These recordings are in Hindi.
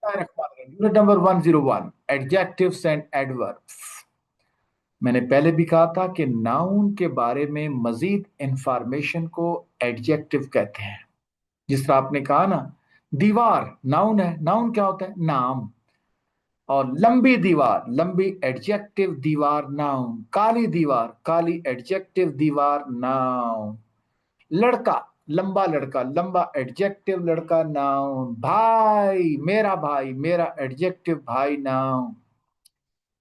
Unit number 101, adjectives and adverbs. मैंने पहले भी कहा था कि नाउन के बारे में मजीद इंफॉर्मेशन को एडजेक्टिव कहते हैं। जिस तरह आपने कहा ना, दीवार नाउन है। नाउन क्या होता है? नाम। और लंबी दीवार, लंबी एडजेक्टिव, दीवार नाउन। काली दीवार, काली एडजेक्टिव, दीवार नाउन। लड़का, लंबा लड़का, लंबा एडजेक्टिव, लड़का नाउन। भाई, मेरा एडजेक्टिव, भाई नाउन।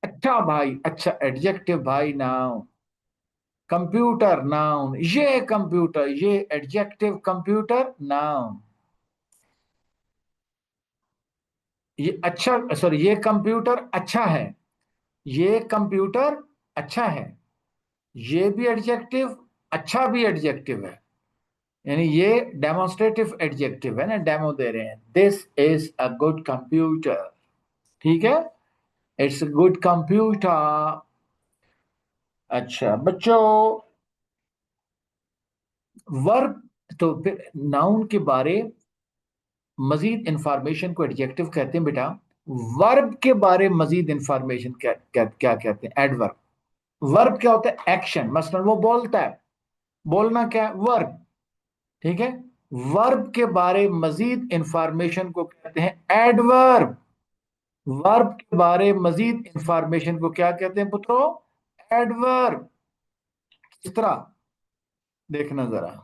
अच्छा भाई, अच्छा एडजेक्टिव, भाई नाउन। कंप्यूटर नाउन, ये कंप्यूटर, ये एडजेक्टिव, कंप्यूटर नाउन। ये अच्छा, सॉरी, ये कंप्यूटर अच्छा है, ये कंप्यूटर अच्छा है। ये भी एडजेक्टिव, अच्छा भी एडजेक्टिव है। यानी ये डेमोन्स्ट्रेटिव एडजेक्टिव है ना, डेमो दे रहे हैं। This is a good computer. ठीक है, इट्स अ गुड कंप्यूटर। अच्छा बच्चों, वर्ब, तो फिर नाउन के बारे मजीद इंफॉर्मेशन को एडजेक्टिव कहते हैं बेटा। वर्ब के बारे में मजीद इंफॉर्मेशन क्या कहते हैं? एडवर्ब। वर्ब क्या होता है? एक्शन। मसलन वो बोलता है, बोलना क्या है? वर्ब। ठीक है, वर्ब के बारे में मजीद इंफॉर्मेशन को कहते हैं एडवर्ब। वर्ब के बारे में मजीद इंफॉर्मेशन को क्या कहते हैं पुत्रों? एडवर्ब। किस तरह? देखना जरा।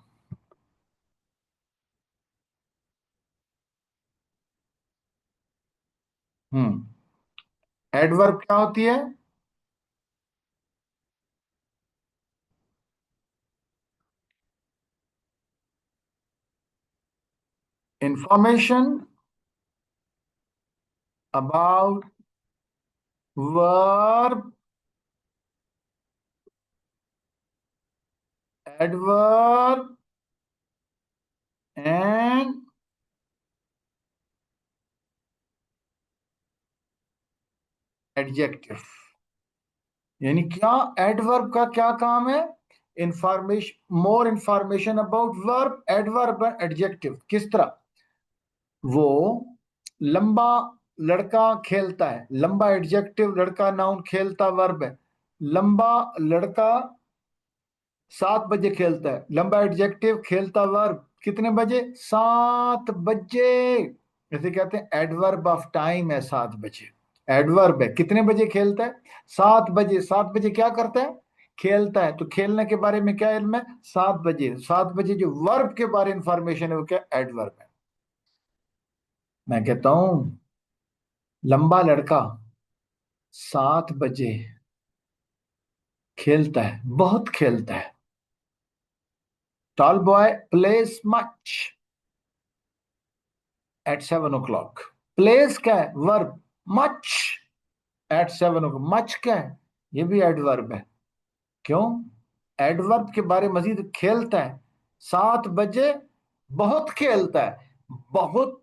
एडवर्ब क्या होती है? Information about verb, adverb and adjective. यानी क्या? एडवर्ब का क्या काम है? Information, more information about verb, adverb and adjective. किस तरह? वो लंबा लड़का खेलता है, लंबा एडजेक्टिव, लड़का नाउन, खेलता वर्ब है। लंबा लड़का 7 बजे खेलता है, लंबा एडजेक्टिव, खेलता वर्ब, कितने बजे? 7 बजे। इसे कहते हैं एडवर्ब ऑफ टाइम है, 7 बजे। एडवर्ब है, कितने बजे खेलता है? 7 बजे। 7 बजे क्या करता है? खेलता है। तो खेलने के बारे में क्या इल्म है? 7 बजे। 7 बजे जो वर्ब के बारे इंफॉर्मेशन है वो क्या? एडवर्ब है। मैं कहता हूं, लंबा लड़का 7 बजे खेलता है, बहुत खेलता है। Tall boy plays much at 7 o'clock। Plays क्या है? Verb. Much at 7 o'clock, much क्या है? ये भी एडवर्ब है। क्यों? एडवर्ब के बारे मजीद, खेलता है 7 बजे, बहुत खेलता है, बहुत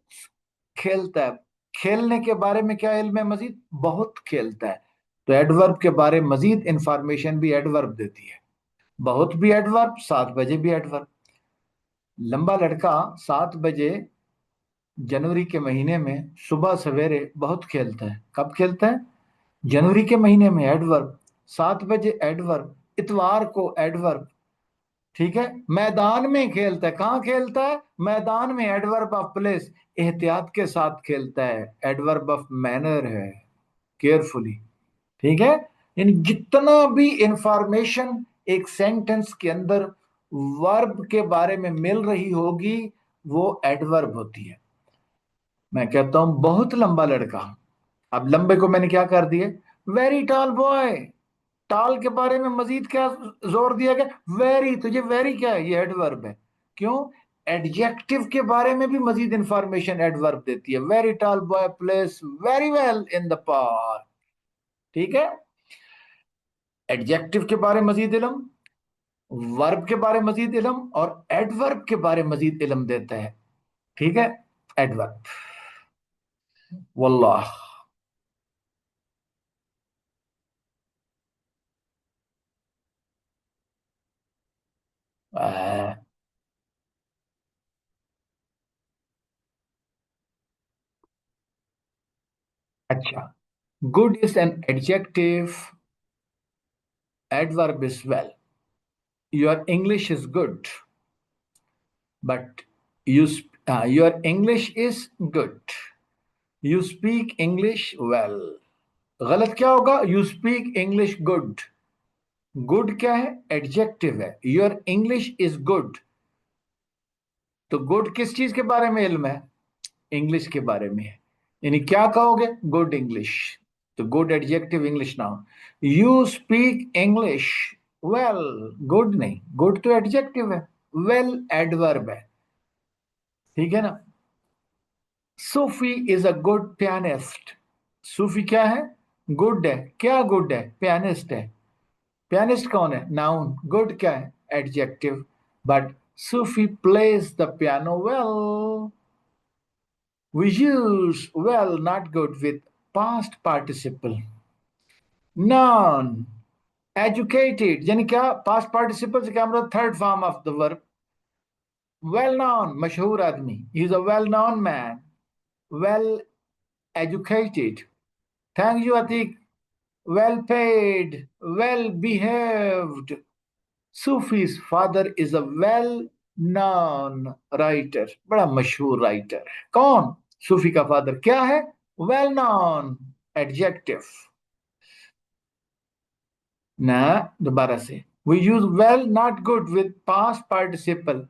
खेलता है। खेलने के बारे में क्या इल्म है मजीद? बहुत खेलता है। तो एडवर्ब के बारे में मजीद इंफॉर्मेशन भी एडवर्ब देती है। बहुत भी एडवर्ब, 7 बजे भी एडवर्ब। लंबा लड़का 7 बजे जनवरी के महीने में सुबह सवेरे बहुत खेलता है। कब खेलता है? जनवरी के महीने में, एडवर्ब। 7 बजे एडवर्ब। इतवार को एडवर्ब। ठीक है, मैदान में खेलता है। कहाँ खेलता है? मैदान में, एडवर्ब ऑफ प्लेस। एहतियात के साथ खेलता है, एडवर्ब ऑफ मैनर है, केयरफुली। ठीक है, यानी जितना भी इंफॉर्मेशन एक सेंटेंस के अंदर वर्ब के बारे में मिल रही होगी वो एडवर्ब होती है। मैं कहता हूं बहुत लंबा लड़का। अब लंबे को मैंने क्या कर दिया? Very tall boy. टॉल के बारे में मजीद क्या जोर दिया गया? वेरी। तो ये वेरी क्या है? ये एडवर्ब है। क्यों? एडजेक्टिव के बारे में भी मजीद इंफॉर्मेशन एडवर्ब देती है। Very tall boy place very well in the park. ठीक है, एडजेक्टिव के बारे में मजीद इलम, वर्ब के बारे में मजीद इलम, और एडवर्ब के बारे में मजीद इलम देता है। ठीक है, एडवर्ब। वल्लाह। अच्छा, good is an adjective, adverb is well. Your English is good, but your English is good. You speak English well. गलत क्या होगा? You speak English good. Good क्या है? Adjective है. Your English is good. तो good किस चीज के बारे में इल्म है? इंग्लिश के बारे में है। यानी क्या कहोगे? Good English. तो good adjective English noun. You speak English well. Good नहीं, गुड तो एडजेक्टिव है, वेल एडवर्ब है। ठीक है ना? Sufi is a good pianist. Sufi क्या है? गुड है। क्या गुड है? पियानिस्ट है। पियानिस्ट कौन है? नाउन। गुड क्या है? Adjective. But Sufi plays the piano well. We use well, not good with past participle. Noun. Educated. यानी क्या? Past participle से क्या मतलब? Third form of the verb. Well known. मशहूर आदमी. He is a well known man. Well educated. Thank you, Atik. Well paid. Well behaved. Sufi's father is a well known writer. बड़ा मशहूर राइटर है। कौन? सूफी का फादर क्या है? Well non. एडजेक्टिव ना। दोबारा से। We use well not good with past participle.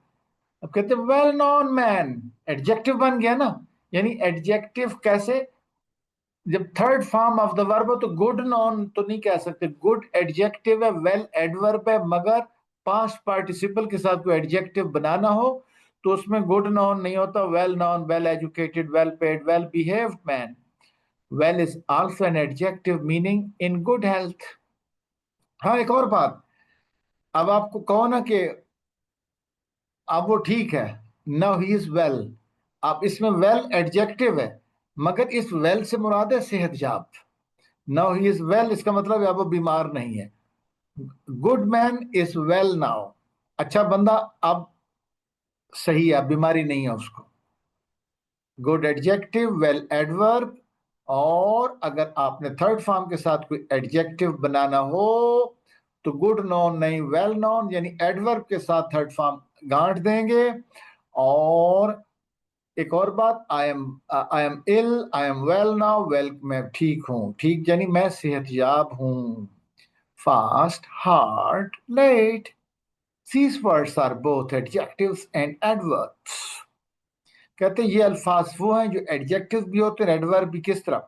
अब कहते हैं वेल नॉन मैन। एडजेक्टिव बन गया ना। यानी एडजेक्टिव कैसे? जब third form of the verb हो तो गुड नॉन तो नहीं कह सकते। गुड एडजेक्टिव है, वेल एडवर्ब है, मगर पास्ट पार्टिसिपल के साथ कोई एडजेक्टिव बनाना हो तो उसमें गुड नॉन नहीं होता। Well non, well educated, well paid, well behaved man. Well is also an adjective meaning in good health. हाँ, एक और बात। अब आपको कहो ना कि अब वो ठीक है, नाउ ही इज वेल। अब इसमें वेल एडजेक्टिव है, मगर इस वेल से मुराद है सेहतयाब। नाउ ही इज वेल इसका मतलब है अब वो बीमार नहीं है। Good man is well now. अच्छा बंदा अब सही है, अब बीमारी नहीं है उसको। Good adjective, well adverb. और अगर आपने थर्ड फॉर्म के साथ कोई एडजेक्टिव बनाना हो तो गुड नॉन नहीं, वेल नॉन, यानी एडवर्ब के साथ थर्ड फॉर्म गांठ देंगे। और एक और बात, I am ill, I am well now. Well मैं ठीक हूं। ठीक यानी मैं सेहतयाब हूं। Fast, hard, late. These words are both adjectives and adverbs. कहते हैं ये अल्फाज वो हैं जो एडजेक्टिव भी होते हैं, एडवर्ब भी। किस तरह?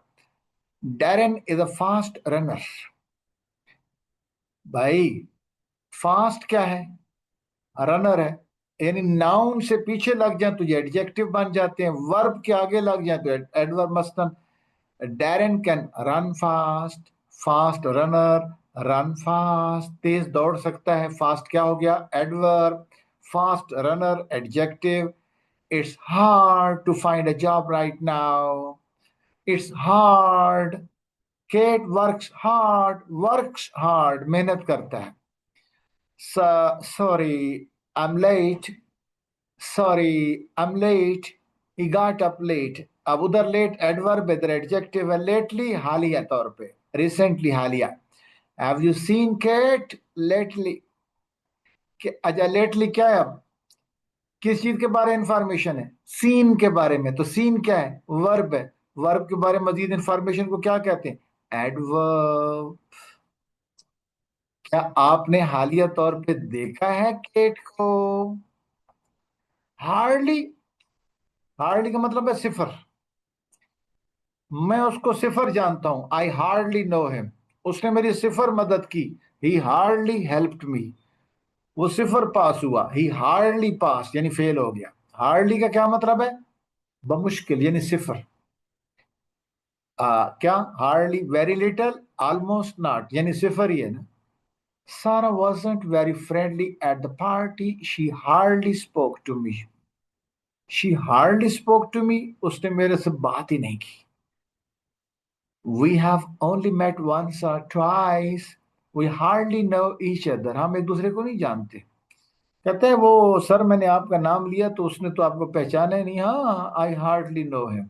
Darren is a fast runner. भाई फास्ट क्या है? रनर है। यानी नाउन से पीछे लग जाए तो ये एडजेक्टिव बन जाते हैं, वर्ब के आगे लग जाए तो एडवर्ब। मसलन Darren can run fast. Fast runner, run fast, तेज दौड़ सकता है। फास्ट क्या हो गया? Adverb. Fast runner adjective. It's hard to find a job right now. It's hard. Kate works hard, मेहनत करता है। Sorry, I'm late. Sorry, I'm late. He got up late. अब उधर लेट एडवर्ब, इधर एडजेक्टिव है। लेटली हालिया तौर पे, रिसेंटली हालिया। Have you seen Kate lately? अच्छा लेटली क्या है? अब किस चीज के बारे में इंफॉर्मेशन है? सीन के बारे में। तो सीन क्या है? वर्ब है। वर्ब के बारे में मजीद इंफॉर्मेशन को क्या कहते हैं? एडवर्ब। क्या आपने हालिया तौर पे देखा है केट को? हार्डली। हार्डली का मतलब है सिफर। मैं उसको सिफर जानता हूं। I hardly know him. उसने मेरी सिफर मदद की। ही हार्डली हेल्प्ड मी। वो सिफर पास हुआ। ही हार्डली पास यानी फेल हो गया। हार्डली का क्या मतलब है? बमुश्किल यानी सिफर। क्या? Hardly, very little, almost not, यानी सिफर ही है ना। सारा wasn't very friendly at the party. She hardly spoke to me. She hardly spoke to me. उसने मेरे से बात ही नहीं की। We have only met once or twice. We hardly know each other. हम एक दूसरे को नहीं जानते। कहते हैं वो सर मैंने आपका नाम लिया तो उसने तो आपको पहचाना ही नहीं। हाँ, आई हार्डली नो हिम।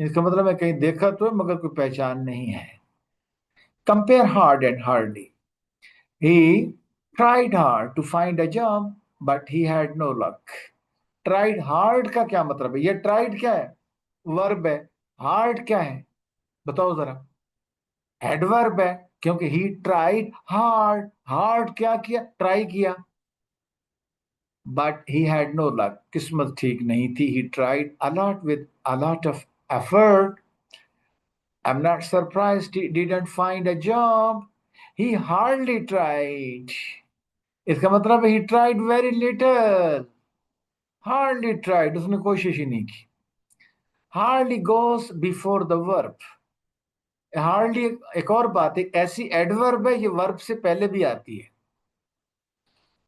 इसका मतलब है कहीं देखा तो है मगर कोई पहचान नहीं है। Compare hard and hardly. He tried hard to find a job but he had no luck. Tried hard का क्या मतलब है? ये ट्राइड क्या है? वर्ब है। हार्ड क्या है? बताओ जरा। एडवर्ब है, क्योंकि ही ट्राइड हार्ड। हार्ड क्या किया? ट्राई किया। But he had no luck, किस्मत ठीक नहीं थी। He tried a lot with a lot of effort. I am not surprised he didn't find a job. He hardly tried. इसका मतलब he tried very little. Hardly tried, उसने कोशिश ही नहीं की। Hardly goes before the verb. Hardly एक और बात है, ऐसी एडवर्ब है ये वर्ब से पहले भी आती है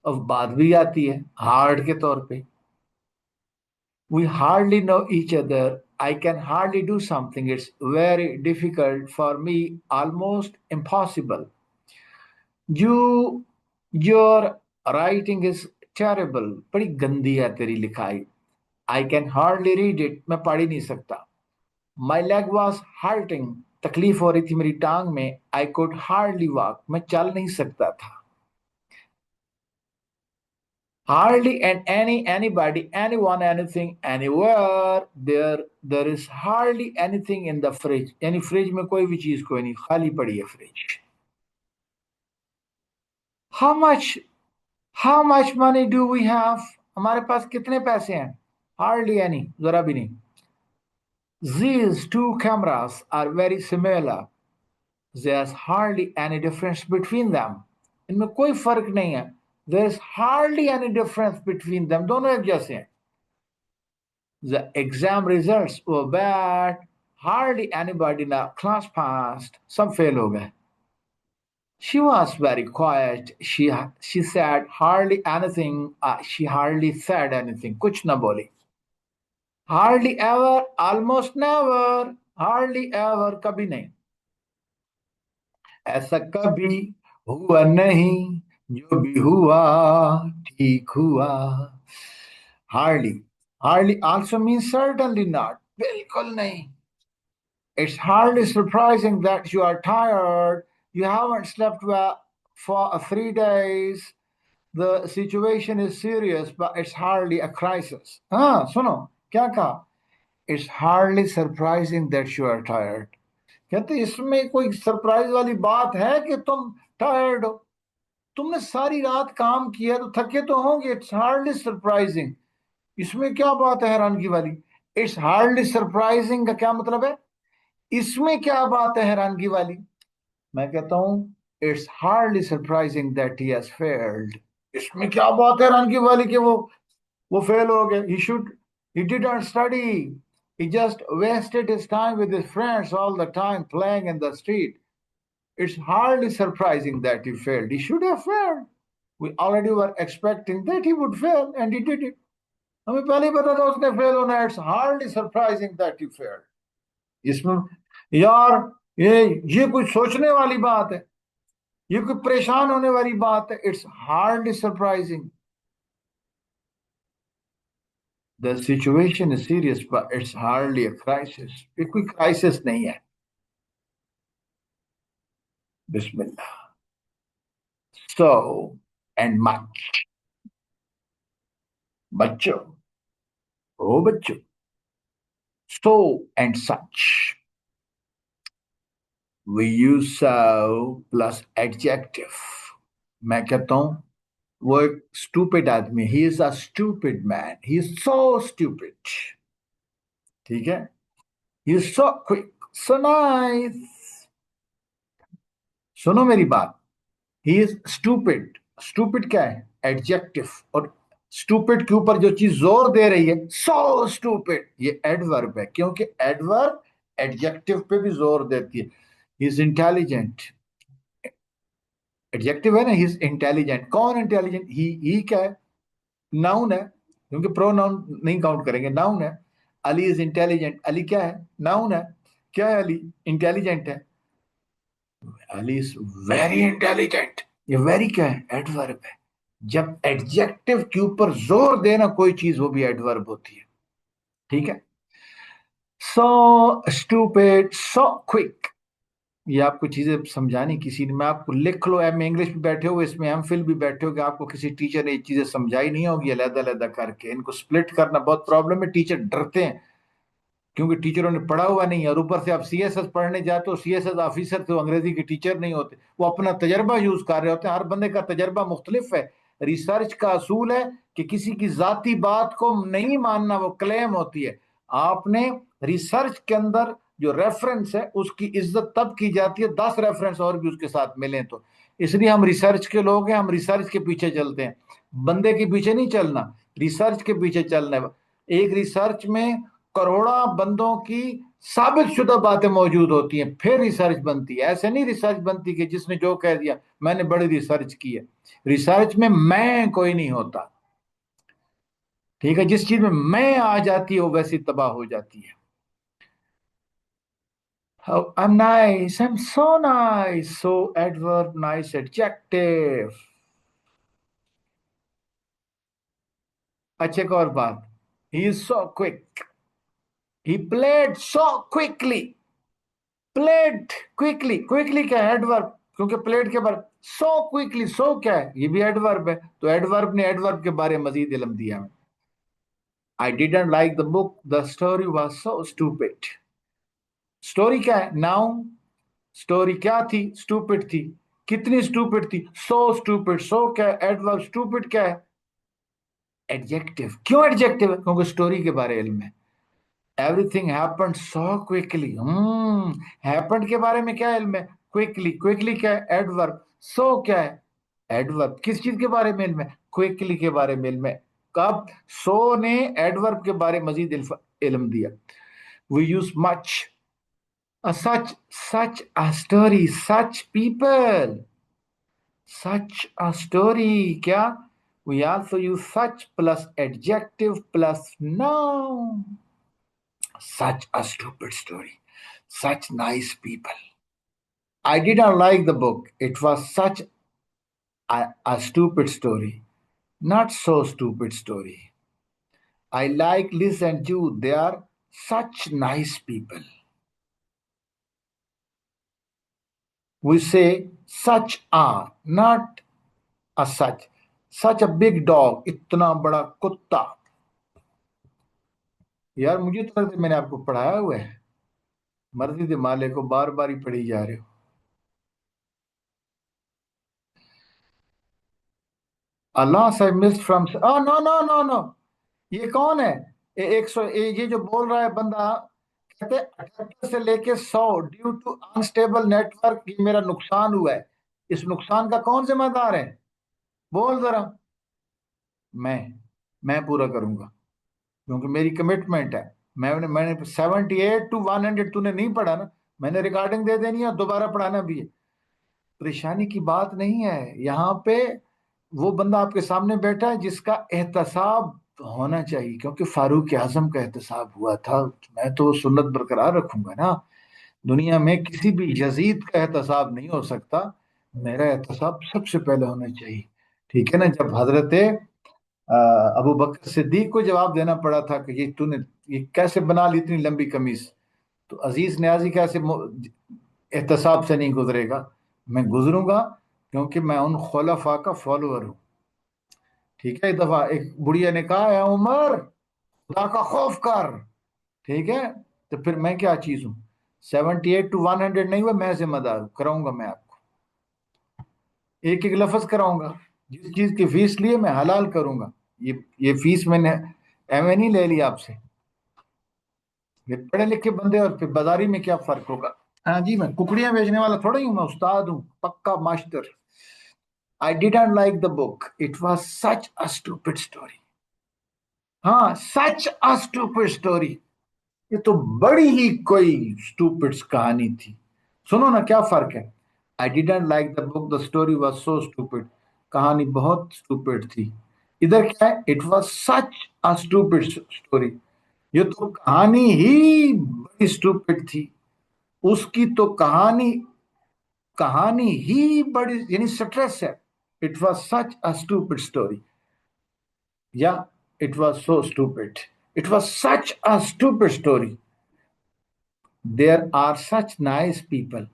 और बाद भी आती है हार्ड के तौर पे। We hardly know each other. I can hardly do something. It's very difficult for me, almost impossible. You, your writing is terrible. बड़ी गंदी है तेरी लिखाई। I can hardly read it. मैं पढ़ ही नहीं सकता। My leg was hurting. तकलीफ हो रही थी मेरी टांग में। I could hardly walk. मैं चल नहीं सकता था। Hardly and anybody, anyone, anything, anywhere. There is hardly anything in the fridge. यानी फ्रिज में कोई भी चीज कोई नहीं, खाली पड़ी है fridge. How much how much money do we have? हमारे पास कितने पैसे हैं? Hardly any, जरा भी नहीं। These two cameras are very similar. There's hardly any difference between them. इनमें कोई फर्क नहीं है। There's hardly any difference between them. दोनों एक जैसे हैं। The exam results were bad. Hardly anybody in our class passed. सब फेल हो गए। She was very quiet. She said hardly anything. She hardly said anything. कुछ ना बोली। Hardly ever, almost never. Hardly ever, कभी नहीं। ऐसा कभी हुआ नहीं, जो भी हुआ ठीक हुआ। Hardly. Hardly also means certainly not. बिल्कुल नहीं। It's hardly surprising that you are tired. You haven't slept well for 3 days. The situation is serious, but it's hardly a crisis. हाँ सुनो क्या कहा? It's hardly surprising that you are tired. कहते इसमें कोई सरप्राइज वाली बात है कि तुम टायर्ड हो? तुमने सारी रात काम किया तो थके तो होंगे। It's hardly surprising. इसमें क्या बात है हैरानगी वाली? इट्स हार्डली सरप्राइजिंग का क्या मतलब है? इसमें क्या बात है हैरानगी वाली? मैं कहता हूं it's hardly surprising that he has failed. इसमें क्या बात है हैरानगी वाली कि वो फेल हो गए। He didn't study. He just wasted his time with his friends all the time playing in the street. It's hardly surprising that he failed. He should have failed. We already were expecting that he would fail and he did it. हमें पहले ही पता था उसने फेल होना है। It's hardly surprising that he failed. इसमें यार ये कुछ सोचने वाली बात है, ये कोई परेशान होने वाली बात है। It's hardly surprising. The situation is serious but it's hardly a crisis. ये कोई क्राइसिस नहीं है। बिस्मिल्लाह। So and much. बच्चों, ओ बच्चों। So and such. We use so plus adjective. मैं कहता हूं वो एक स्टूपिड आदमी, he is a stupid man, he is so stupid. ठीक है। He is so quick, so nice. सुनो मेरी बात। He is stupid. स्टूपिड क्या है? एडजेक्टिव। और स्टूपिड के ऊपर जो चीज जोर दे रही है, सो स्टूपिड, ये एडवर्ब है, क्योंकि एडवर्ब एडजेक्टिव पे भी जोर देती है। He is intelligent. एडजेक्टिव है ना, ही इज इंटेलिजेंट। कौन इंटेलिजेंट? ही क्या है? नाउन है, क्योंकि प्रोनाउन नहीं काउंट करेंगे, नाउन है। Ali is intelligent. अली क्या है? नाउन है। क्या है अली? इंटेलिजेंट है। Ali is very intelligent. ये वेरी क्या है? एडवर्ब है। जब एडजेक्टिव के ऊपर जोर देना कोई चीज, वो भी एडवर्ब होती है। ठीक है। So stupid, so quick. ये आपको चीजें समझानी किसी ने, मैं आपको लिख लो, एम इंग्लिश भी बैठे हो, इसमें एम फिल भी बैठे हो, कि आपको किसी टीचर ने ये चीजें समझाई नहीं होगी अलग अलग करके। इनको स्प्लिट करना बहुत प्रॉब्लम है, टीचर डरते हैं क्योंकि टीचरों ने पढ़ा हुआ नहीं है। और ऊपर से आप सीएसएस पढ़ने जाते हो, सीएसएस ऑफिसर तो अंग्रेजी के टीचर नहीं होते, वो अपना तजर्बा यूज कर रहे होते हैं। हर बंदे का तजर्बा मुख्तलिफ है। रिसर्च का असूल है कि किसी की जाती बात को नहीं मानना, वो क्लेम होती है। आपने रिसर्च के अंदर जो रेफरेंस है उसकी इज्जत तब की जाती है 10 रेफरेंस और भी उसके साथ मिले तो। इसलिए हम रिसर्च के लोग हैं, हम रिसर्च के पीछे चलते हैं, बंदे के पीछे नहीं चलना, रिसर्च के पीछे चलना है। एक रिसर्च में करोड़ों बंदों की साबित शुदा बातें मौजूद होती हैं, फिर रिसर्च बनती है। ऐसे नहीं रिसर्च बनती कि जिसने जो कह दिया मैंने बड़ी रिसर्च की है। रिसर्च में मैं कोई नहीं होता, ठीक है। जिस चीज में मैं आ जाती है वो वैसी तबाह हो जाती है। Oh, I'm nice. I'm so nice. So adverb, nice adjective. अच्छा, एक और बात, he is so quick. He played so quickly. Played quickly. Quickly क्या है? एडवर्ब। क्योंकि प्लेड के बाद so quickly, so क्या है? ये भी एडवर्ब है, तो एडवर्ब ने एडवर्ब के बारे में मजीद इल्म दिया हमें। I didn't like the book. The story was so stupid. Story क्या है? नाउन। स्टोरी क्या थी? स्टूपिड थी। कितनी स्टूपिड थी? So stupid. सो क्या है? एडवर्ब। स्टूपिड क्या है? एडजेक्टिव। क्यों एडजेक्टिव है? क्योंकि स्टोरी के बारे इल्म है। Everything happened so quickly. Happened के बारे में क्या इल्म है? क्विकली। क्विकली क्या है? एडवर्ब। सो क्या है? एडवर्ब। किस चीज के बारे में इल्म है? क्विकली के बारे में इल्म है। कब? सो ने एडवर्ब के बारे में मजीद इल्म दिया। We use much, such, such a story, such people, such a story. क्या? We also use such plus adjective plus noun. Such a stupid story, such nice people. I did not like the book. It was such a stupid story. Not so stupid story. I like Liz and Jude. They are such nice people. We say such a, not a such. Such a big dog. इतना बड़ा कुत्ता। यार मुझे तो लगता है मैंने आपको पढ़ाया हुआ है, मर्जी दे माले को बार बार ही पढ़ी जा रहे हो। अल्लाह से miss from, no no no no. ये कौन है? ये जो बोल रहा है बंदा, कहते 78 से लेके 100 ड्यू टू अनस्टेबल नेटवर्क, ये मेरा नुकसान हुआ है। इस नुकसान का कौन जिम्मेदार है? बोल जरा। मैं मैं पूरा करूंगा, क्योंकि मेरी कमिटमेंट है। मैंने 78 to 100 तूने नहीं पढ़ा ना, मैंने रिकॉर्डिंग दे देनी है और दोबारा पढ़ाना भी है। परेशानी की बात नहीं है यहाँ पे। वो बंदा आपके सामने बैठा है जिसका एहतसाब होना चाहिए, क्योंकि फारूक आजम का एहतसाब हुआ था। मैं तो सुन्नत बरकरार रखूंगा ना। दुनिया में किसी भी यजीद का एहतसाब नहीं हो सकता, मेरा एहतसाब सबसे पहले होना चाहिए। ठीक है ना? जब हजरत अबू बकर सिद्दीक को जवाब देना पड़ा था कि ये तूने ये कैसे बना ली इतनी लंबी कमीज, तो अजीज न्याजी कैसे एहतसाब से नहीं गुजरेगा? मैं गुजरूंगा, क्योंकि मैं उन खुलफा का फॉलोअर हूँ। ठीक है? एक दफा एक बुढ़िया ने कहा, है उमर, खुदा का खौफ कर। ठीक है? तो फिर मैं क्या चीज हूँ? 78 to 100 नहीं हुआ, मैं जिम्मेदार हूँ, कराऊंगा मैं आपको। एक एक लफ्ज कराऊंगा। जिस चीज की फीस लिए मैं हलाल करूंगा। ये फीस मैंने एमए नहीं ले लिया आपसे। ये पढ़े लिखे बंदे और फिर बाजारी में क्या फर्क होगा? हाँ जी, मैं कुकड़ियां बेचने वाला थोड़ा ही हूँ, मैं उस्ताद हूँ, पक्का master. I didn't like the book, it was such a stupid story. हाँ, सच अ स्टूपिड स्टोरी। ये तो बड़ी ही कोई स्टूपिड कहानी थी। सुनो ना, क्या फर्क है? I didn't like the book, the story was so stupid. कहानी बहुत स्टूपिड थी। इधर क्या है? It was such a stupid story. ये तो कहानी ही बड़ी स्टूपिड थी। उसकी तो कहानी कहानी ही बड़ी, यानी स्ट्रेस है। It was such a stupid story, या it was so stupid. It was such a stupid story. There are such nice people.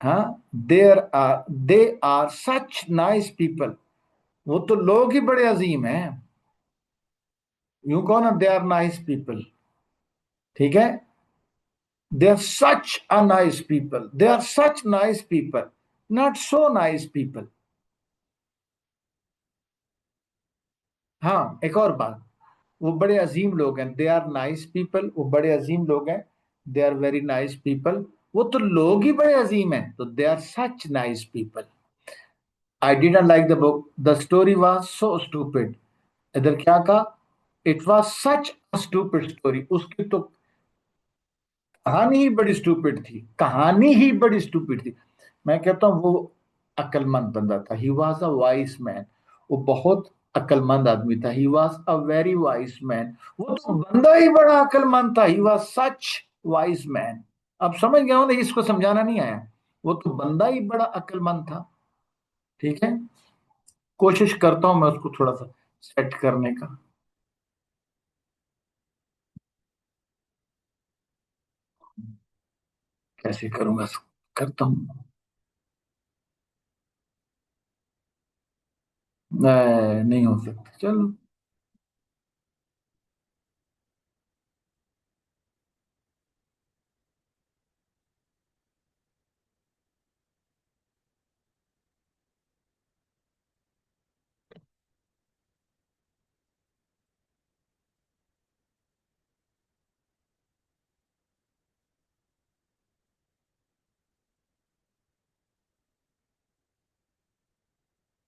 हाँ, they are such nice people, वो तो लोग ही बड़े अजीम हैं। यूं कहो ना, दे आर नाइस पीपल। ठीक है, they are such a nice people, they are such nice people, not so nice people. हाँ, एक और बात, वो बड़े अजीम लोग हैं, दे आर नाइस पीपल, वो बड़े अजीम लोग हैं, they are very nice people, वो तो लोग ही बड़े अजीम हैं, तो they are such nice people. I didn't like the book, the story was so stupid. इधर क्या कहा, it was such a stupid story, उसकी तो कहानी ही बड़ी स्टूपिड थी, कहानी ही बड़ी स्टूपिड थी। मैं कहता हूँ वो अक्लमंद बंदा था, he was a vice man, वो बहुत अक्लमंद आदमी था, he was a very vice man. वो तो बंदा ही बड़ा अक्लमंद था, he was such wise man. अब समझ गया हूं ना, इसको समझाना नहीं आया, वो तो बंदा ही बड़ा अक्लमंद था। ठीक है, कोशिश करता हूं मैं उसको थोड़ा सा सेट करने का। कैसे करूंगा, करता हूँ। नहीं हो सकता, चलो।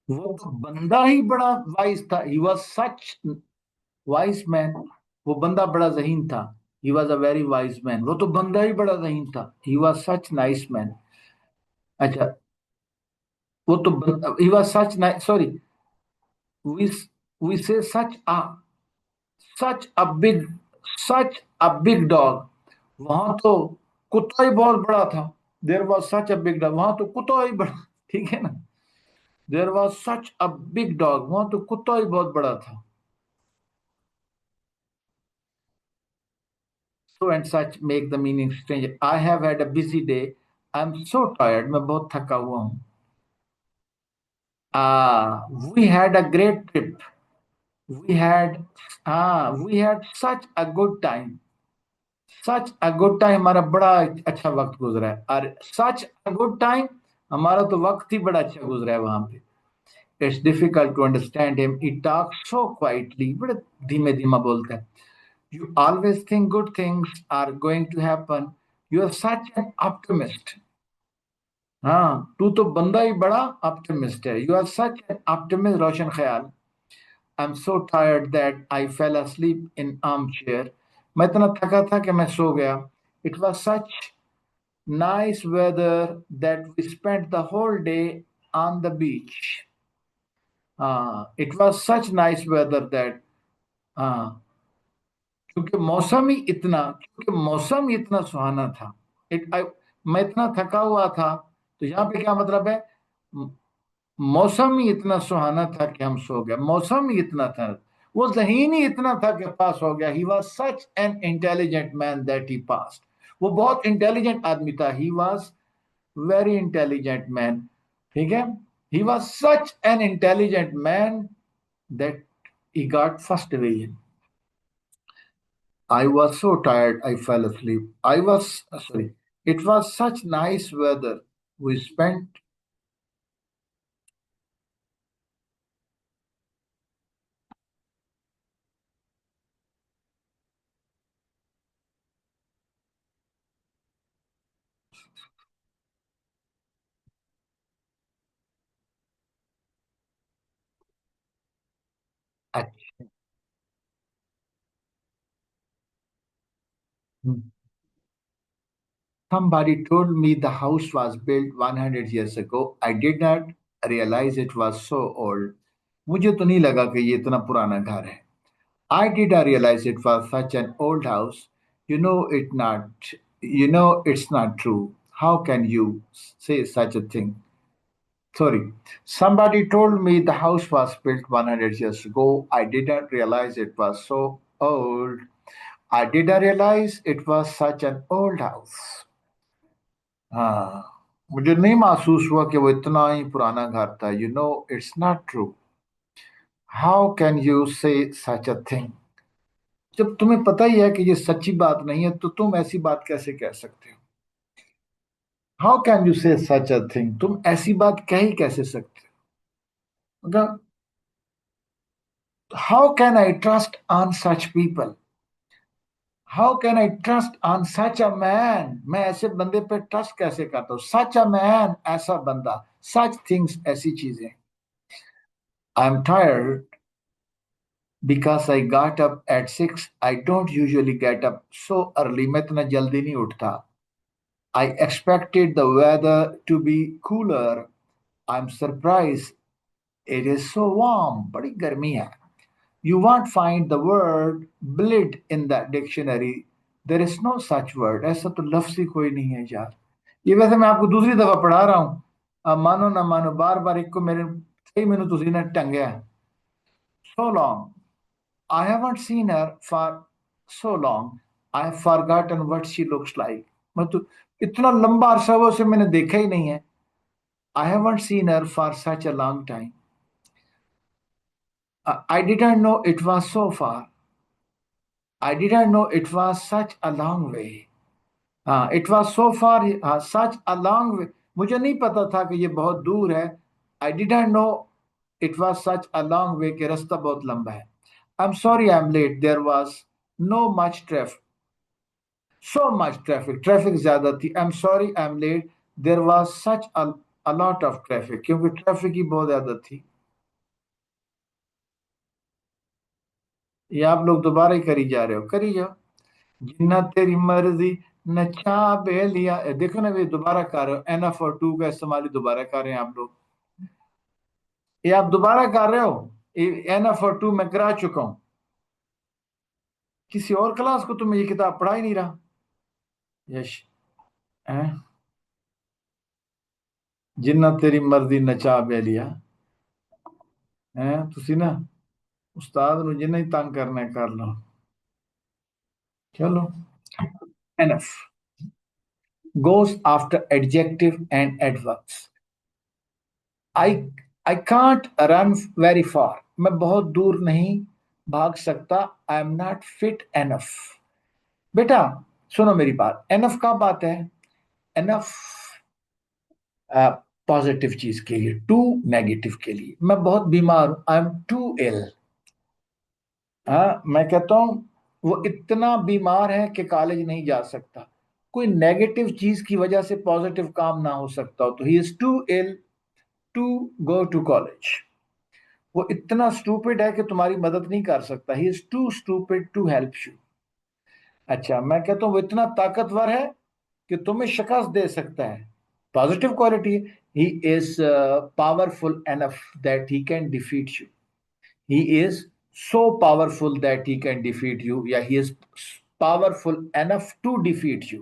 वो तो बंदा ही बड़ा वाइस था, he was such wise man. वो बंदा बड़ा जहीन था, he was a very wise man. वो तो बंदा ही बड़ा जहीन था, he was such nice man. अच्छा, वो तो he was such nice, sorry, we we say such a big such a big dog. वहां तो कुत्ता ही बहुत बड़ा था। There was such a big dog, वहां तो कुत्ता ही बड़ा। ठीक है ना, देर was such a big dog, वहां तो कुत्ता ही बहुत बड़ा था। So and such make the meaning strange. I have had a busy day. I'm so tired. मैं बहुत थका हुआ हूँ. We had a great trip. We had we had such a good time. Such a good time, हमारा बड़ा अच्छा वक्त गुजरा है. और such a good time, हमारा तो वक्त ही बड़ा अच्छा गुजरा है वहां पे. It's difficult to understand him. He talks so quietly. बड़े धीमे धीमा बोलता है. You always think good things are going to happen. You are such an optimist. हाँ, तू तो बंदा ही बड़ा ऑप्टिमिस्ट है. You are such an optimist, रोशन ख्याल. I am so tired that I fell asleep in arm chair. मैं इतना थका था कि मैं सो गया. It was such nice weather that we spent the whole day on the beach. हाँ, it was such nice weather that, हाँ, क्योंकि मौसम ही इतना सुहाना था. मैं इतना थका हुआ था, तो यहाँ पे क्या मतलब है, मौसम ही इतना सुहाना था कि हम सो गए. मौसम ही इतना था, वो जहीन ही इतना था कि पास हो गया. He was such an intelligent man that he pass. वो बहुत इंटेलिजेंट आदमी था. He was very intelligent man. ठीक है, he was such an intelligent man that he got first division. I was so tired I fell asleep. I was sorry. It was such nice weather. We spent. Somebody told me the house was built 100 years ago. I did not realize it was so old. मुझे तो नहीं लगा कि ये इतना पुराना घर है. I did not realize it was such an old house. You know it not. You know it's not true. How can you say such a thing? Sorry. Somebody told me the house was built 100 years ago. I did not realize it was so old. I didn't realize it was such an old house. हाँ, मुझे नहीं महसूस हुआ कि वो इतना ही पुराना घर था. You know, it's not true. How can you say such a thing? जब तुम्हें पता ही है कि ये सच्ची बात नहीं है तो तुम ऐसी बात कैसे कह सकते हो? हाउ कैन यू से सच अ थिंग? तुम ऐसी बात कह ही कैसे सकते हो? मतलब how can I trust on such people? How can I trust on such a man? मैं ऐसे बंदे पे ट्रस्ट कैसे करता हूँ? सच अ मैन, ऐसा बंदा. सच थिंग्स, ऐसी चीजें. I am tired because I got up at 6. I don't usually get up so early. मैं इतना जल्दी नहीं उठता. I expected the weather to be cooler. I am surprise it is so warm. बड़ी गर्मी है. You won't find the word bleed in the dictionary. There is no such word. ऐसा तो लफ्ज ही कोई नहीं है यार. ये वैसे मैं आपको दूसरी दफा पढ़ा रहा हूँ. अब मानो ना मानो, बार बार एक को मेरे 6 मिनट उसी ने टंगे हैं. So long. I haven't seen her for so long. I have forgotten what she looks like. मैं तो इतना लंबा अरसा वो से मैंने देखा ही नहीं है. I haven't seen her for such a long time. I didn't know it was so far. I didn't know it was such a long way. हाँ, इट वॉज सो फार. हाँ, सच अ लॉन्ग वे. मुझे नहीं पता था कि ये बहुत दूर है. I didn't know it was such a long way, कि रास्ता बहुत लंबा है. I am sorry I am late. There was no much traffic. So much traffic. Traffic ज्यादा थी. I am sorry I am late. There was such a lot of traffic. क्योंकि ट्रैफिक ही बहुत ज्यादा थी. ये आप लोग दोबारा ही करी जा रहे हो. करी जाओ. जिन्ना तेरी मर्जी नचा बेलिया. देखो ना, वे दोबारा कर रहे हो. एनएफ और टू का इस्तेमाल ही दोबारा कर रहे हैं आप लोग. ये आप दोबारा कर रहे हो. एनएफ और टू मैं करा चुका हूं. किसी और क्लास को तो मैं ये किताब पढ़ा ही नहीं रहा. यश. हैं? जिन्ना तेरी मर्जी नचा बेलिया. हैं तुसी ना उस्ताद नु जिन्ना ही तंग करना है कर लो. चलो. NF goes after adjective and adverbs. I I can't run very फार. मैं बहुत दूर नहीं भाग सकता. आई एम नॉट फिट एनफ. बेटा सुनो मेरी बात. एनफ का बात है. एनफ पॉजिटिव चीज के लिए, टू नेगेटिव के लिए. मैं बहुत बीमार हूं. आई एम टू इल. हाँ, मैं कहता हूं वो इतना बीमार है कि कॉलेज नहीं जा सकता. कोई नेगेटिव चीज की वजह से पॉजिटिव काम ना हो सकता हो, तो he is too ill to go to college. वो इतना स्टूपिड है कि तुम्हारी मदद नहीं कर सकता. He is too stupid to help you. अच्छा, मैं कहता हूं वो इतना ताकतवर है कि तुम्हें शिकस्त दे सकता है. Positive quality. He is powerful enough that he can defeat you. He is so powerful that he can defeat you. Yeah, he is powerful enough to defeat you.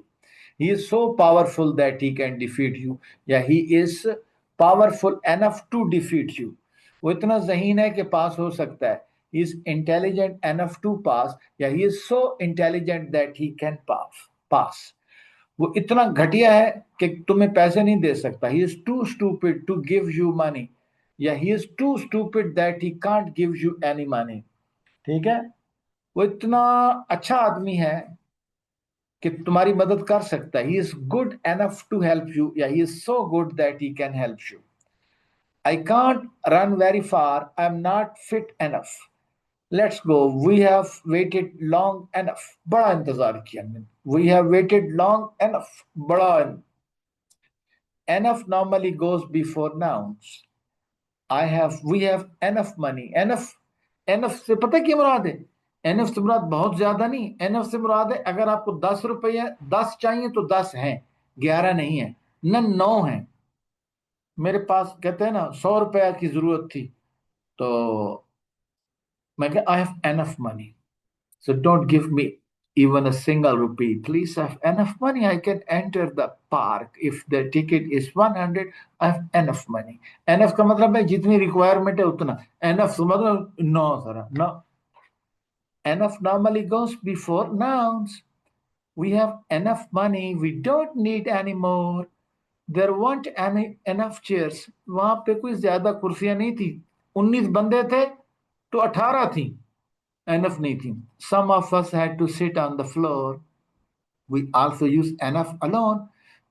He is so powerful that he can defeat you. Yeah, he is powerful enough to defeat you. वो इतना ज़हीन है कि पास हो सकता है. He is intelligent enough to pass. Yeah, he is so intelligent that he can pass. वो इतना घटिया है कि तुम्हें पैसे नहीं दे सकता. He is too stupid to give you money. Yeah, he is too stupid that he can't give you any money. ठीक है. वो इतना अच्छा आदमी है कि तुम्हारी मदद कर सकता है. He is good enough to help you. या he is so good that he can help you. I can't run very far. I am not fit enough. Let's go. We have waited long enough. बड़ा इंतजार किया हमने. We have waited long enough. बड़ा. Enough normally goes before nouns. I have, we have enough money. Enough, enough से पता है क्या मुराद है? एनफ से मुराद बहुत ज्यादा नहीं. एनफ से मुराद है अगर आपको 10 रुपये 10 चाहिए तो 10 हैं, 11 नहीं है, न 9 है. मेरे पास कहते हैं ना 100 रुपया की जरूरत थी, तो मैं कह I have enough money. So don't give me even a single rupee. Please, I have enough money. I can enter the park. If the ticket is 100, I have enough money. Enough का मतलब है जितनी रिक्वायरमेंट है उतना. Enough तो मतलब no sir, no. Enough normally goes before nouns. We have enough money. We don't need any more. There weren't any enough chairs. वहां पे कोई ज्यादा कुर्सियां नहीं थी. 19 बंदे थे तो 18 थी. Enough नहीं थी. Some of us had to sit on the floor. We also use enough alone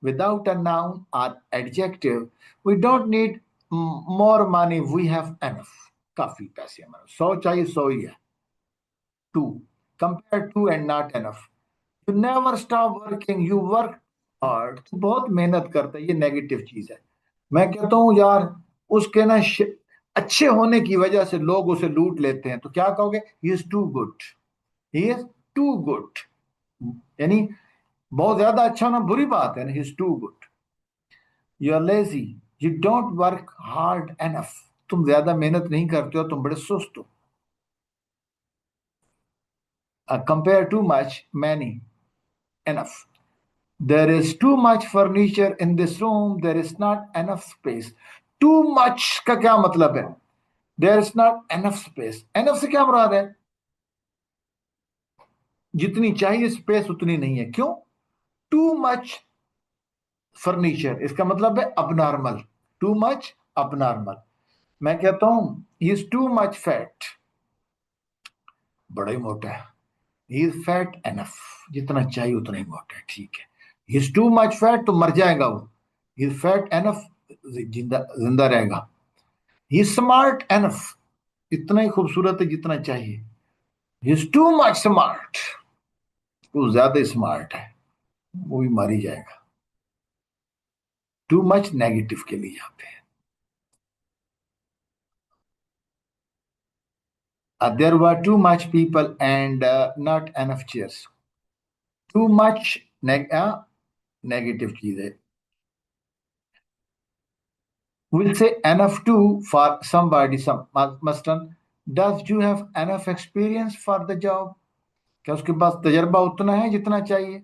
without a noun or adjective. We don't need more money. We have enough. काफी पैसे हमारे 100 चाहिए 100 ही है. Two. Compare to and not enough. You never stop working. You work hard. तू बहुत मेहनत करता है. ये नेगेटिव चीज है. मैं कहता हूँ यार उसके ना अच्छे होने की वजह से लोग उसे लूट लेते हैं तो क्या कहोगे? He is too good. He is too good. यानी बहुत ज्यादा अच्छा ना बुरी बात है. He is too good. You are lazy. You don't work hard enough. तुम ज्यादा मेहनत नहीं करते हो. तुम बड़े सुस्त हो. Compare too much many enough. There is too much furniture in this room. There is not enough space. Too much का क्या मतलब है? There is not enough space. Enough से क्या मुराद है? जितनी चाहिए स्पेस उतनी नहीं है. क्यों? Too much furniture इसका मतलब है abnormal. Too much abnormal. मैं कहता हूं he is too much fat. बड़ा ही मोटा है. He is fat enough. जितना चाहिए उतना ही मोटा है. ठीक है. He is too much fat तो मर जाएगा वो. He is fat enough जिंदा जिंदा रहेगा. He is smart enough. इतना ही खूबसूरत है जितना चाहिए. He is too much smart. वो ज्यादा स्मार्ट है. वो भी मारी जाएगा. टू मच नेगेटिव के लिए यहाँ पे. There were too much people and not enough chairs. Too much negative चीज है. We'll say enough to for somebody. Some मसलन does you have enough experience for the job? क्या उसके पास तजर्बा उतना है जितना चाहिए?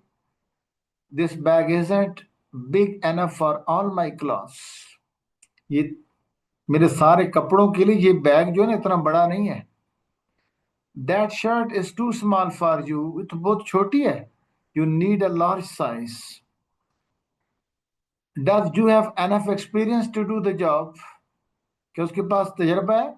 This bag isn't big enough for all my clothes. ये मेरे सारे कपड़ों के लिए ये बैग जो है ना इतना बड़ा नहीं है. That shirt is too small for you. ये तो बहुत छोटी है. You need a large size. Does you have enough experience to do the job? क्या उसके पास तजर्बा है?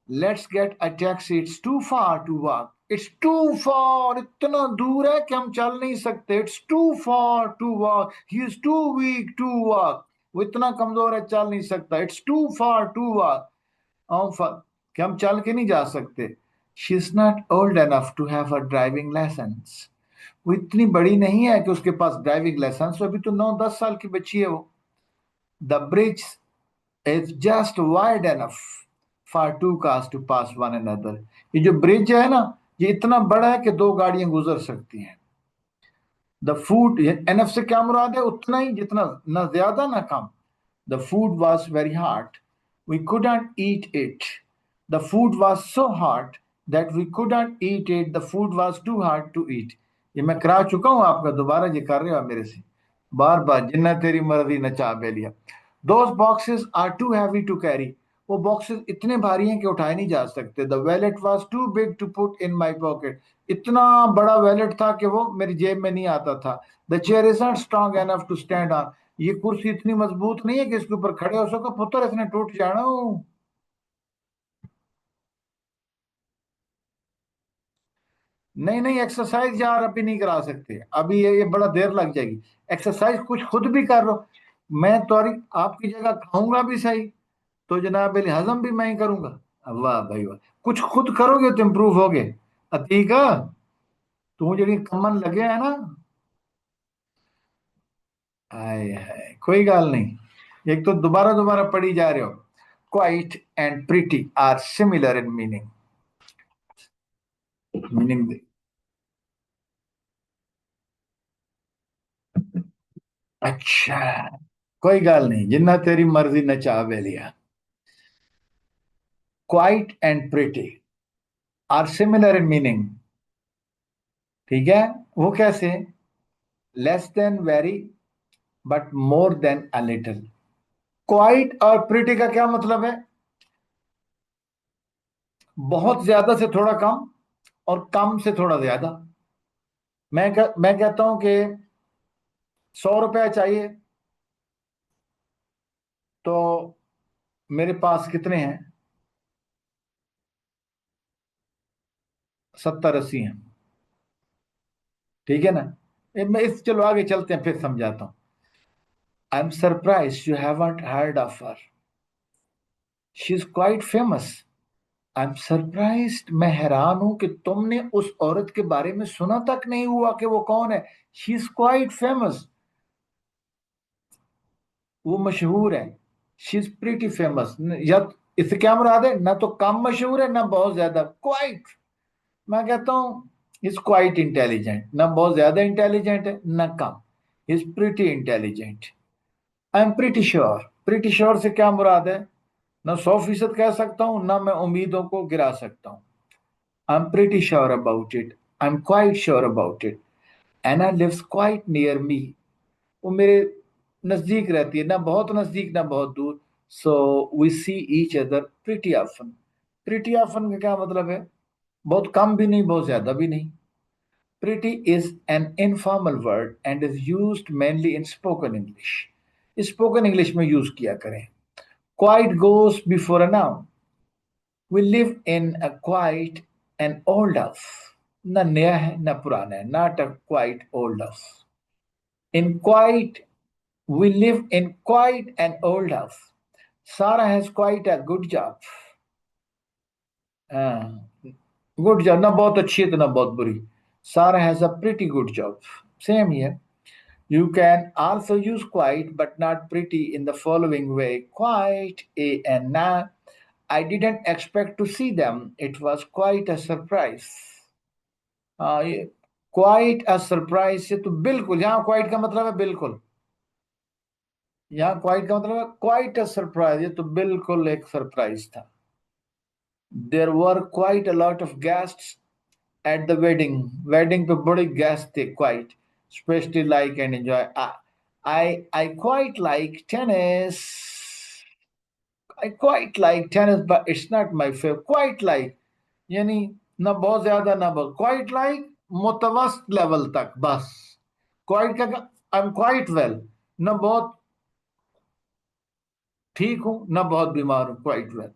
Let's get a taxi. It's too far to walk. It's too far. इतना दूर है कि हम चल नहीं सकते. It's too far to walk. He is too weak to walk. वो इतना कमजोर है चल नहीं सकता. It's too far to walk. कि हम चल के नहीं जा सकते. She is not old enough to have a driving license. वो इतनी बड़ी नहीं है कि उसके पास ड्राइविंग लाइसेंस हो. अभी तो 9-10 साल की बच्ची है वो. The bridge is just wide enough for two cars to pass one another. ये जो ब्रिज है ना ये इतना बड़ा है कि दो गाड़ियां गुजर सकती हैं. द फूड एनफ से क्या मुराद है? उतना ही जितना, ना ज्यादा ना कम. The food was very hard. We couldn't eat it. The food was so hot that we couldn't eat it. The food was too hard to eat. ये मैं करा चुका हूं आपका. दोबारा ये कर रहे हो मेरे से बार बार. जिन्ना तेरी मर्जी नचा बेलिया. Those boxes are too heavy to carry. वो बॉक्सेस इतने भारी हैं कि उठाए नहीं जा सकते. The wallet was too big to put in my pocket. इतना बड़ा वैलेट था कि वो मेरी जेब में नहीं आता था. The chair is not strong enough to stand on. ये कुर्सी इतनी मजबूत नहीं है कि इसके ऊपर खड़े हो सको. पुत्र इसने टूट जाना. नहीं नहीं एक्सरसाइज यार अभी नहीं करा सकते. अभी ये बड़ा देर लग जाएगी. एक्सरसाइज कुछ खुद भी कर लो. मैं तो आपकी जगह खाऊंगा भी सही तो जनाब हजम भी मैं ही करूंगा. वाह भाई वाह. कुछ खुद करोगे तो इंप्रूव होगे. अतीका तू जी कमन लगे है ना. आए हाय कोई गाल नहीं. एक तो दोबारा दोबारा पढ़ी जा रहे हो. Quite and pretty are similar in meaning. Meaning अच्छा कोई गाल नहीं. जिन्ना तेरी मर्जी नचा बेलिया. Quite and pretty are similar in meaning. ठीक है. वो कैसे? Less than very but more than a little. Quite और प्रिटी का क्या मतलब है? बहुत ज्यादा से थोड़ा कम. और कम से थोड़ा ज्यादा। मैं कहता हूं कि 100 रुपया चाहिए, तो मेरे पास कितने हैं? 70-80 हैं। ठीक है ना? मैं इस चलो आगे चलते हैं, फिर समझाता हूँ। आई am surprise you haven't heard of her, she is quite famous. I am surprise, मैं हैरान हूं कि तुमने उस औरत के बारे में सुना तक नहीं हुआ कि वो कौन है। शी इज क्वाइट फेमस, वो मशहूर है। शी इज प्रीटी फेमस, या इससे क्या मुराद है? ना तो कम मशहूर है ना बहुत ज्यादा, क्वाइट। मैं कहता हूँ इज क्वाइट इंटेलिजेंट, ना बहुत ज्यादा इंटेलिजेंट है ना कम, is pretty intelligent. I am pretty sure से क्या मुराद है? ना 100% कह सकता हूं, ना मैं उम्मीदों को गिरा सकता हूं। I am pretty sure about it, I am quite sure about it. Anna lives quite near me, वो मेरे नजदीक रहती है, ना बहुत नजदीक ना बहुत दूर। So we see each other pretty often. Pretty often का क्या मतलब है? बहुत कम भी नहीं, बहुत ज्यादा भी नहीं। Pretty is an informal word and is used mainly in spoken English. Spoken English में यूज किया करें। Quite goes before a noun. We live in a quite an old house. ना नया है ना पुराना है, not a quite old house. In quite, we live in quite an old house. Sarah has quite a good job. Good job, ना बहुत अच्छी है तो ना बहुत बुरी. Sarah has a pretty good job. Same here. You can also use quite but not pretty in the following way. Quite a and na. I didn't expect to see them. It was quite a surprise. Quite a surprise से तो बिल्कुल, यहाँ क्वाइट का मतलब है बिल्कुल। यहाँ क्वाइट का मतलब है क्वाइट अ सरप्राइज, ये तो बिल्कुल एक सरप्राइज था। There were quite a lot of guests at the wedding. Wedding पे बड़े गेस्ट थे, quite. Specially like and enjoy. I quite like tennis. I quite like tennis but it's not my favourite. Quite like यानी ना बहुत ज्यादा ना बहुत, क्वाइट लाइक मुतवस्त लेवल तक बस। क्वाइट का आई एम क्वाइट वेल, ना बहुत ठीक हूं ना बहुत बीमार हूं, quite well.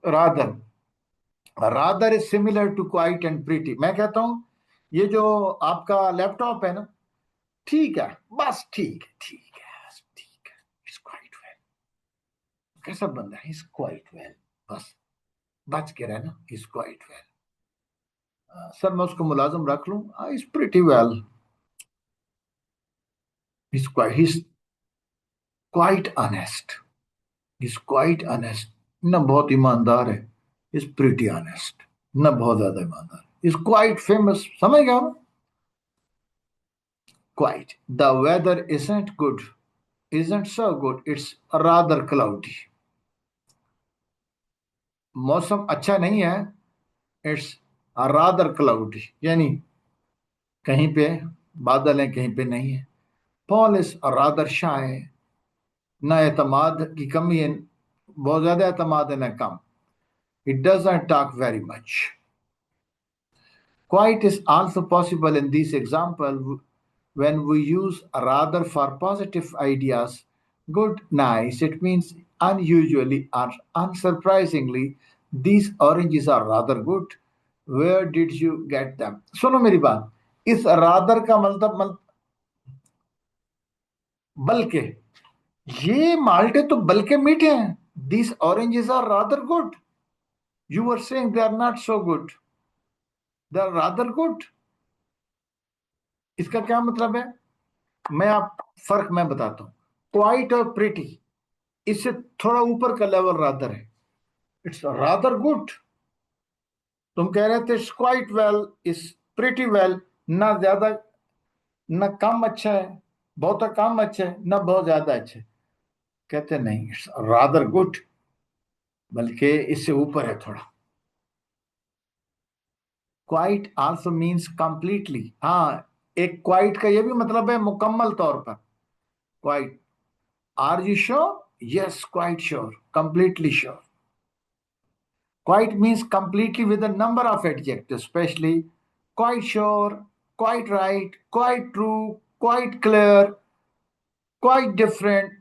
Rather, rather is similar to quite and pretty. मैं कहता हूं ये जो आपका लैपटॉप है ना, ठीक है, बस ठीक है, ठीक है, ठीक है। इज क्वाइट वेल, कैसा बंदा है? इज क्वाइट वेल, बस बच के रहना, इज क्वाइट वेल। सर मैं उसको मुलाजिम रख लूं, is pretty well, is quite honest, is quite honest. ना बहुत ईमानदार है, इज प्रीटी ऑनेस्ट। ना बहुत ज्यादा ईमानदार, इज क्वाइट फेमस। समझ गया ना? Quite, the weather isn't good, isn't so good, it's rather cloudy. मौसम अच्छा नहीं है, इट्स रादर क्लाउडी, यानी कहीं पे बादल है कहीं पे नहीं है। पॉल इज रादर शाय, ना एतमाद की कमी है, बहुत ज्यादा एतमाद है ना कम। It doesn't talk very much. Quite is also possible in this example when we use rather for positive ideas. Good, nice. It means unusually or unsurprisingly, these oranges are rather good. Where did you get them? सुनो मेरी बात, इस rather का मतलब बल्कि, ये माल्टे तो बल्कि मीठे हैं। These oranges are rather good. You were saying they are not so good. They are rather good. इसका क्या मतलब है? मैं आप फर्क मैं बताता हूं। क्वाइट और प्रिटी, इससे थोड़ा ऊपर का लेवल रादर है। It's rather good. तुम कह रहे थे quite well, is pretty well, ना ज्यादा ना कम अच्छा है, बहुत कम अच्छा है ना बहुत ज्यादा अच्छा है। कहते नहीं, इट्स रादर गुड, बल्कि इससे ऊपर है थोड़ा। Quite also means completely. हाँ, एक क्वाइट का ये भी मतलब है मुकम्मल तौर पर। Quite, are you sure? Yes, quite sure, completely sure. Quite means completely with a number of adjectives, especially quite sure, quite right, quite true, quite clear, quite different,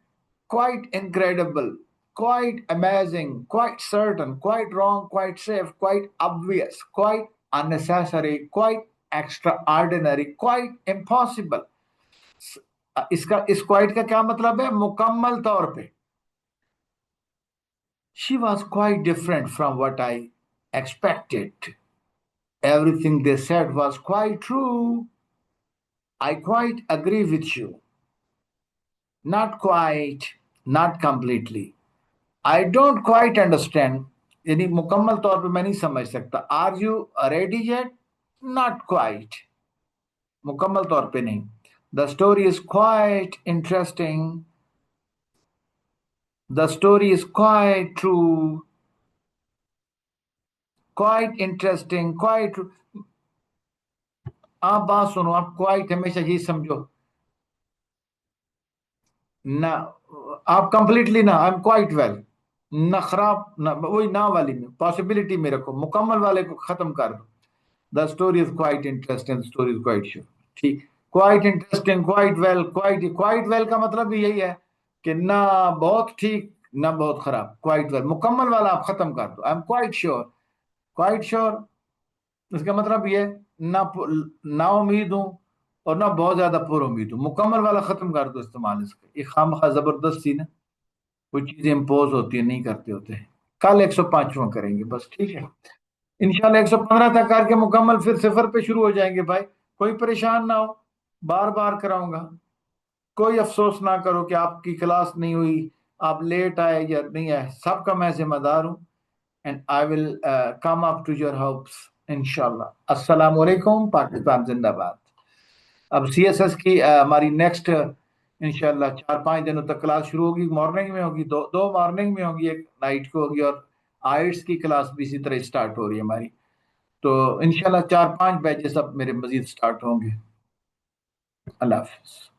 quite incredible, quite amazing, quite certain, quite wrong, quite safe, quite obvious, quite unnecessary, quite extraordinary, quite impossible. इसका इस क्वाइट का क्या मतलब है? मुकम्मल तौर पे. She was quite different from what I expected. Everything they said was quite true. I quite agree with you. Not quite, not completely. I don't quite understand. यानी मुकम्मल तौर पे मैं नहीं समझ सकता. Are you ready yet? Not quite. मुकम्मल तौर पे नहीं. The story is quite interesting. The story is quite true. Quite interesting. Quite true. आप बात सुनो. आप quite हमेशा ये समझो ना. आप कंप्लीटली ना. आई एम क्वाइट वेल. ना खराब ना वही ना वाली में पॉसिबिलिटी में रखो. मुकम्मल वाले को खत्म कर दो. The story is quite interesting. Story is quite sure. ठीक. Quite interesting, quite well. Quite well का मतलब भी यही है कि ना बहुत ठीक ना बहुत खराब. Quite well. मुकम्मल वाला आप खत्म कर दो. आई am quite sure. Quite sure इसका मतलब ये ना ना उम्मीद हूं और ना बहुत ज्यादा पुर उम्मीद हूं. मुकम्मल वाला खत्म कर दो इस्तेमाल इसका. ये खामखा जबरदस्ती ना कोई चीजें इम्पोज होती है नहीं करते होते हैं. कल 105वां करेंगे बस. ठीक है. इंशाल्लाह 115 तक करके मुकम्मल फिर सिफर पे शुरू हो जाएंगे भाई. कोई परेशान ना हो. बार बार कराऊंगा. कोई अफसोस ना करो कि आपकी क्लास नहीं हुई, आप लेट आए या नहीं आए. सबका मैं जिम्मेदार हूँ. And I will come up to your helps इंशाल्लाह. अस्सलाम वालेकुम. पाकिस्तान जिंदाबाद. अब सीएसएस की हमारी नेक्स्ट इंशाल्लाह 4-5 दिनों तक क्लास शुरू होगी. मॉर्निंग में होगी. दो दो मॉर्निंग में होगी, एक नाइट को होगी. और आइट्स की क्लास भी इसी तरह स्टार्ट हो रही है हमारी. तो इंशाल्लाह 4-5 बैचेस अब मेरे मजीद स्टार्ट होंगे. अल्लाह हाफिज.